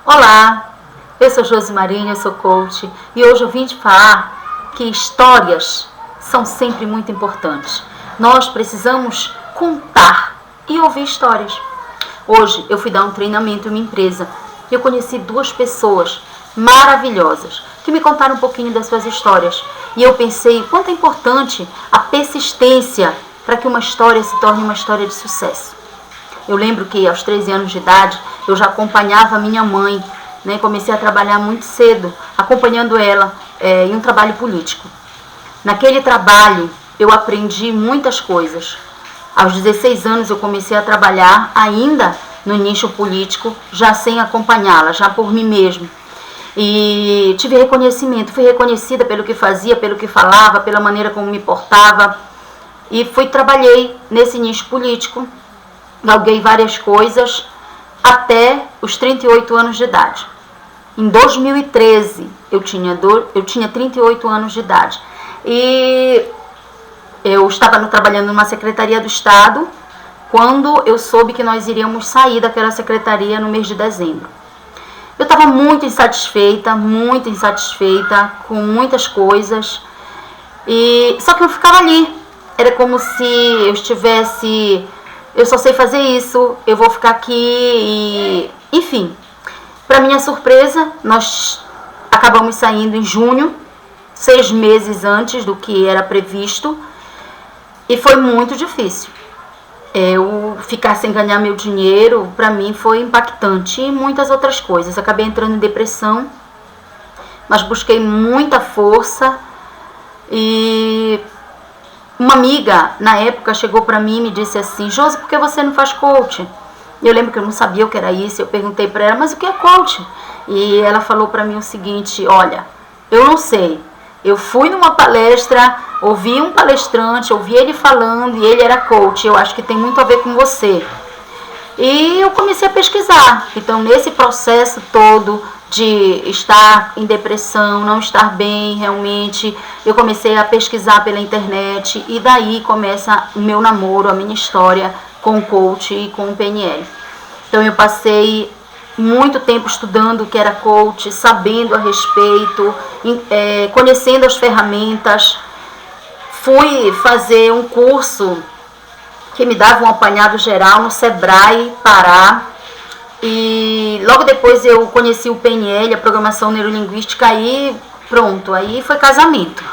Olá, eu sou Josi Marinho, eu sou coach e hoje eu vim te falar que histórias são sempre muito importantes. Nós precisamos contar e ouvir histórias. Hoje eu fui dar um treinamento em uma empresa e eu conheci duas pessoas maravilhosas que me contaram um pouquinho das suas histórias. E eu pensei quanto é importante a persistência para que uma história se torne uma história de sucesso. Eu lembro que aos 13 anos de idade eu já acompanhava a minha mãe, né? Comecei a trabalhar muito cedo, acompanhando ela em um trabalho político. Naquele trabalho eu aprendi muitas coisas. Aos 16 anos eu comecei a trabalhar ainda no nicho político, já sem acompanhá-la, já por mim mesmo. E tive reconhecimento, fui reconhecida pelo que fazia, pelo que falava, pela maneira como me portava. E trabalhei nesse nicho político. Galguei várias coisas até os 38 anos de idade. Em 2013 eu tinha 38 anos de idade e eu estava trabalhando numa secretaria do Estado quando eu soube que nós iríamos sair daquela secretaria no mês de dezembro. Eu estava muito insatisfeita com muitas coisas, só que eu ficava ali. Era como se eu estivesse... Eu só sei fazer isso, eu vou ficar aqui enfim. Para minha surpresa, nós acabamos saindo em junho, 6 meses antes do que era previsto. E foi muito difícil. Eu ficar sem ganhar meu dinheiro, para mim foi impactante. E muitas outras coisas. Acabei entrando em depressão, mas busquei muita força. E... uma amiga, na época, chegou pra mim e me disse assim: Josi, por que você não faz coaching? Eu lembro que eu não sabia o que era isso, eu perguntei pra ela, mas o que é coaching? E ela falou pra mim o seguinte: olha, eu não sei, eu fui numa palestra, ouvi um palestrante, ouvi ele falando e ele era coach, eu acho que tem muito a ver com você. E eu comecei a pesquisar. Então, nesse processo todo de estar em depressão, não estar bem realmente, eu comecei a pesquisar pela internet e daí começa o meu namoro, a minha história com o coach e com o PNL. Então eu passei muito tempo estudando o que era coach, sabendo a respeito, conhecendo as ferramentas. Fui fazer um curso que me dava um apanhado geral no Sebrae Pará. E logo depois eu conheci o PNL, a programação neurolinguística, e pronto, aí foi casamento.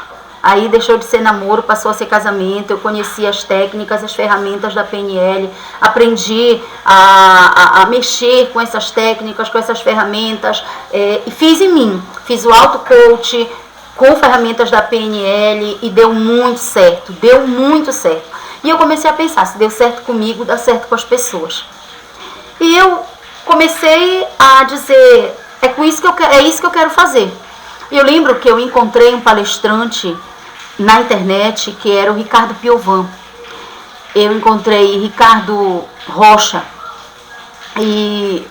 Aí deixou de ser namoro, passou a ser casamento. Eu conheci as técnicas, as ferramentas da PNL, aprendi a mexer com essas técnicas, com essas ferramentas, e fiz em mim, fiz o auto-coach com ferramentas da PNL e deu muito certo. E eu comecei a pensar, se deu certo comigo, dá certo com as pessoas. E eu comecei a dizer, é isso que eu quero fazer. E eu lembro que eu encontrei um palestrante na internet que era o Ricardo Piovan. Eu encontrei Ricardo Rocha e,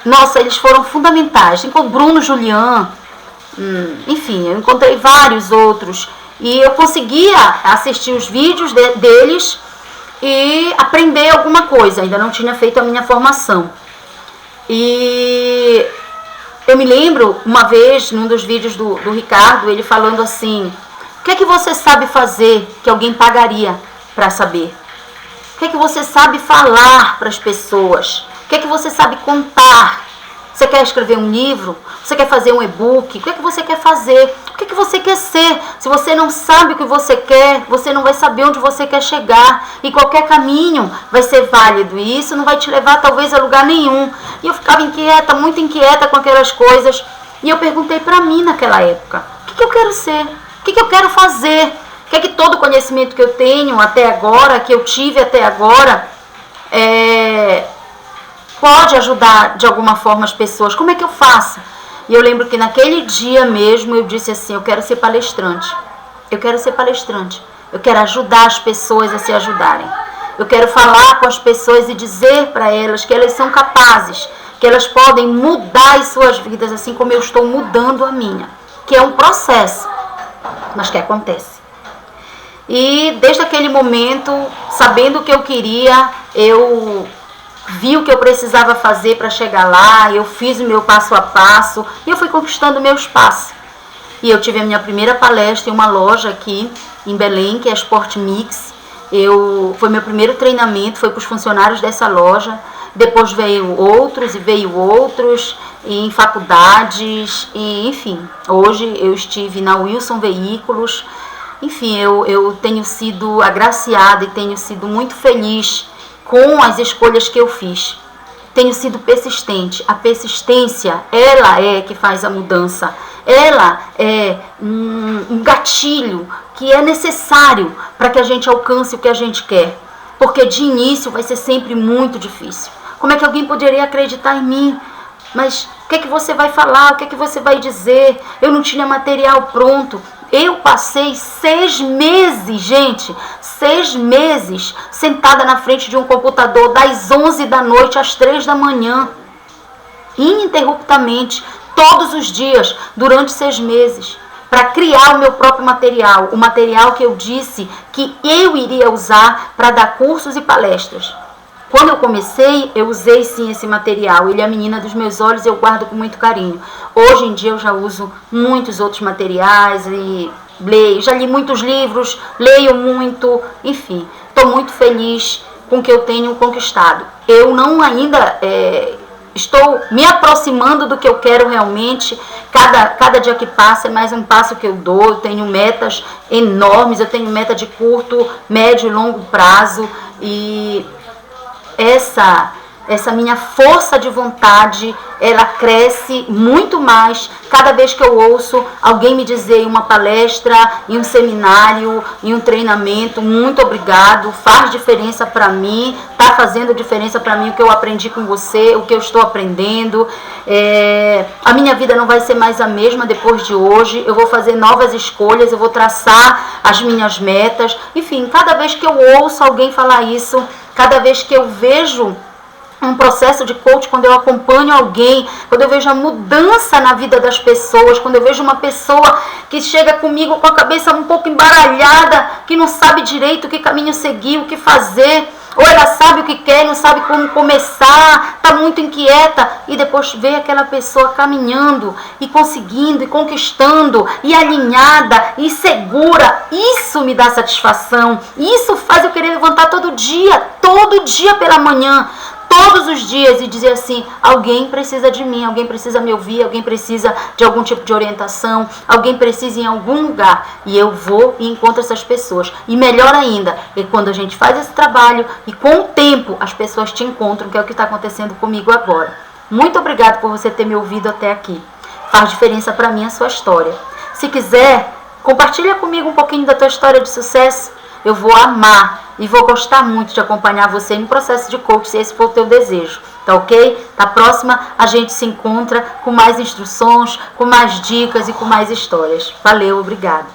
nossa, eles foram fundamentais. Encontrei Bruno Julian, enfim, eu encontrei vários outros. E eu conseguia assistir os vídeos deles e aprender alguma coisa. Ainda não tinha feito a minha formação. E eu me lembro uma vez, num dos vídeos do Ricardo, ele falando assim: o que é que você sabe fazer que alguém pagaria para saber? O que é que você sabe falar para as pessoas? O que é que você sabe contar? Você quer escrever um livro? Você quer fazer um e-book? O que é que você quer fazer? O que é que você quer ser? Se você não sabe o que você quer, você não vai saber onde você quer chegar. E qualquer caminho vai ser válido. E isso não vai te levar talvez a lugar nenhum. E eu ficava inquieta, muito inquieta com aquelas coisas. E eu perguntei pra mim naquela época: o que eu quero ser? O que eu quero fazer? O que é que todo o conhecimento que eu tenho até agora, que eu tive até agora, pode ajudar de alguma forma as pessoas? Como é que eu faço? E eu lembro que naquele dia mesmo eu disse assim: eu quero ser palestrante. Eu quero ser palestrante. Eu quero ajudar as pessoas a se ajudarem. Eu quero falar com as pessoas e dizer para elas que elas são capazes, que elas podem mudar as suas vidas assim como eu estou mudando a minha. Que é um processo, mas que acontece. E desde aquele momento, sabendo o que eu queria, eu vi o que eu precisava fazer para chegar lá, eu fiz o meu passo a passo e eu fui conquistando o meu espaço. E eu tive a minha primeira palestra em uma loja aqui em Belém, que é a Sport Mix. Foi meu primeiro treinamento, foi para os funcionários dessa loja. Depois veio outros em faculdades e enfim. Hoje eu estive na Wilson Veículos. Enfim, eu tenho sido agraciada e tenho sido muito feliz com as escolhas que eu fiz. Tenho sido persistente. A persistência, ela é que faz a mudança. Ela é um gatilho que é necessário para que a gente alcance o que a gente quer. Porque de início vai ser sempre muito difícil. Como é que alguém poderia acreditar em mim? Mas o que é que você vai falar? O que é que você vai dizer? Eu não tinha material pronto. Eu passei 6 meses, gente, 6 meses sentada na frente de um computador das 11 da noite às 3 da manhã, ininterruptamente, todos os dias, durante 6 meses, para criar o meu próprio material, o material que eu disse que eu iria usar para dar cursos e palestras. Quando eu comecei, eu usei sim esse material. Ele é a menina dos meus olhos e eu guardo com muito carinho. Hoje em dia eu já uso muitos outros materiais e leio. Já li muitos livros, leio muito, enfim. Estou muito feliz com o que eu tenho conquistado. Eu não ainda estou me aproximando do que eu quero realmente. Cada dia que passa é mais um passo que eu dou. Eu tenho metas enormes, eu tenho meta de curto, médio e longo prazo. E essa minha força de vontade, ela cresce muito mais cada vez que eu ouço alguém me dizer em uma palestra, em um seminário, em um treinamento, muito obrigado, faz diferença para mim, tá fazendo diferença para mim o que eu aprendi com você, o que eu estou aprendendo. A minha vida não vai ser mais a mesma depois de hoje, eu vou fazer novas escolhas, eu vou traçar as minhas metas. Enfim, cada vez que eu ouço alguém falar isso, cada vez que eu vejo um processo de coach, quando eu acompanho alguém, quando eu vejo a mudança na vida das pessoas, quando eu vejo uma pessoa que chega comigo com a cabeça um pouco embaralhada, que não sabe direito que caminho seguir, o que fazer, ou ela sabe o que quer, não sabe como começar, está muito inquieta, e depois vê aquela pessoa caminhando e conseguindo e conquistando e alinhada e segura, isso me dá satisfação, isso faz eu querer levantar todo dia pela manhã, todos os dias, e dizer assim, alguém precisa de mim, alguém precisa me ouvir, alguém precisa de algum tipo de orientação, alguém precisa ir em algum lugar, e eu vou e encontro essas pessoas. E melhor ainda, é quando a gente faz esse trabalho e com o tempo as pessoas te encontram, que é o que está acontecendo comigo agora. Muito obrigada por você ter me ouvido até aqui. Faz diferença para mim a sua história. Se quiser, compartilha comigo um pouquinho da tua história de sucesso. Eu vou amar e vou gostar muito de acompanhar você no processo de coaching, se esse for o teu desejo, tá ok? Na próxima a gente se encontra com mais instruções, com mais dicas e com mais histórias. Valeu, obrigada.